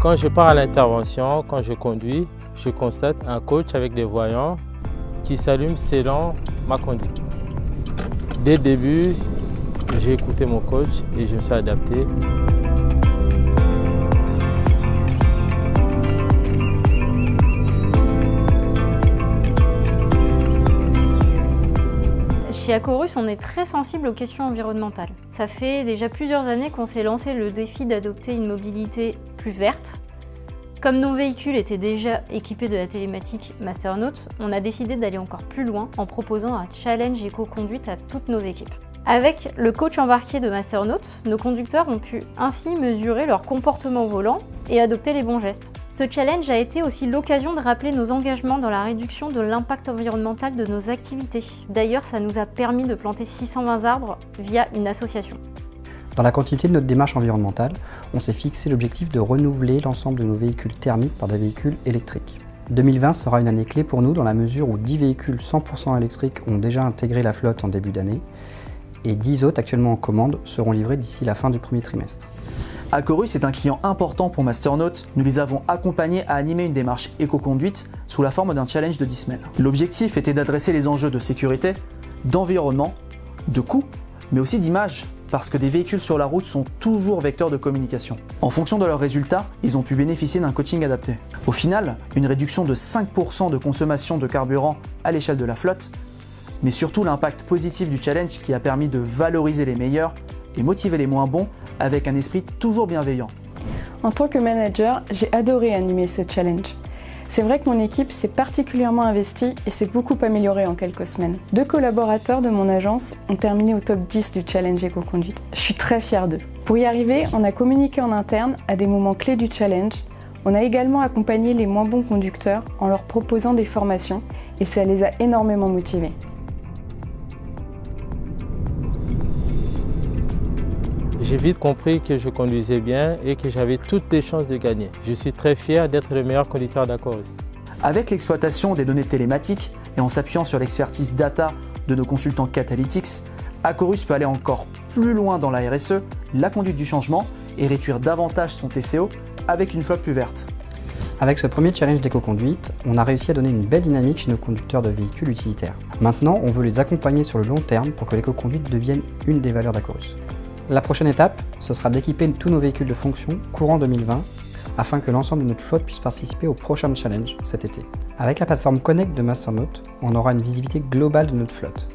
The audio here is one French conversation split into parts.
Quand je pars à l'intervention, quand je conduis, je constate un coach avec des voyants qui s'allument selon ma conduite. Dès le début, j'ai écouté mon coach et je me suis adapté. Chez Acorus, on est très sensible aux questions environnementales. Ça fait déjà plusieurs années qu'on s'est lancé le défi d'adopter une mobilité plus verte. Comme nos véhicules étaient déjà équipés de la télématique Masternaut, on a décidé d'aller encore plus loin en proposant un challenge éco-conduite à toutes nos équipes. Avec le coach embarqué de Masternaut, nos conducteurs ont pu ainsi mesurer leur comportement au volant et adopter les bons gestes. Ce challenge a été aussi l'occasion de rappeler nos engagements dans la réduction de l'impact environnemental de nos activités. D'ailleurs, ça nous a permis de planter 620 arbres via une association. Dans la continuité de notre démarche environnementale, on s'est fixé l'objectif de renouveler l'ensemble de nos véhicules thermiques par des véhicules électriques. 2020 sera une année clé pour nous dans la mesure où 10 véhicules 100% électriques ont déjà intégré la flotte en début d'année et 10 autres actuellement en commande seront livrés d'ici la fin du premier trimestre. Acorus est un client important pour Masternaut. Nous les avons accompagnés à animer une démarche éco-conduite sous la forme d'un challenge de 10 semaines. L'objectif était d'adresser les enjeux de sécurité, d'environnement, de coût, mais aussi d'image, parce que des véhicules sur la route sont toujours vecteurs de communication. En fonction de leurs résultats, ils ont pu bénéficier d'un coaching adapté. Au final, une réduction de 5% de consommation de carburant à l'échelle de la flotte, mais surtout l'impact positif du challenge qui a permis de valoriser les meilleurs et motiver les moins bons avec un esprit toujours bienveillant. En tant que manager, j'ai adoré animer ce challenge. C'est vrai que mon équipe s'est particulièrement investie et s'est beaucoup améliorée en quelques semaines. 2 collaborateurs de mon agence ont terminé au top 10 du challenge éco-conduite. Je suis très fière d'eux. Pour y arriver, on a communiqué en interne à des moments clés du challenge. On a également accompagné les moins bons conducteurs en leur proposant des formations et ça les a énormément motivés. J'ai vite compris que je conduisais bien et que j'avais toutes les chances de gagner. Je suis très fier d'être le meilleur conducteur d'Acorus. Avec l'exploitation des données télématiques et en s'appuyant sur l'expertise data de nos consultants Catalytics, Acorus peut aller encore plus loin dans la RSE, la conduite du changement et réduire davantage son TCO avec une flotte plus verte. Avec ce premier challenge d'éco-conduite, on a réussi à donner une belle dynamique chez nos conducteurs de véhicules utilitaires. Maintenant, on veut les accompagner sur le long terme pour que l'éco-conduite devienne une des valeurs d'Acorus. La prochaine étape, ce sera d'équiper tous nos véhicules de fonction courant 2020 afin que l'ensemble de notre flotte puisse participer au prochain challenge cet été. Avec la plateforme Connect de Masternaut, on aura une visibilité globale de notre flotte.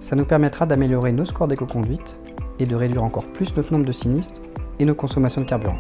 Ça nous permettra d'améliorer nos scores d'éco-conduite et de réduire encore plus notre nombre de sinistres et nos consommations de carburant.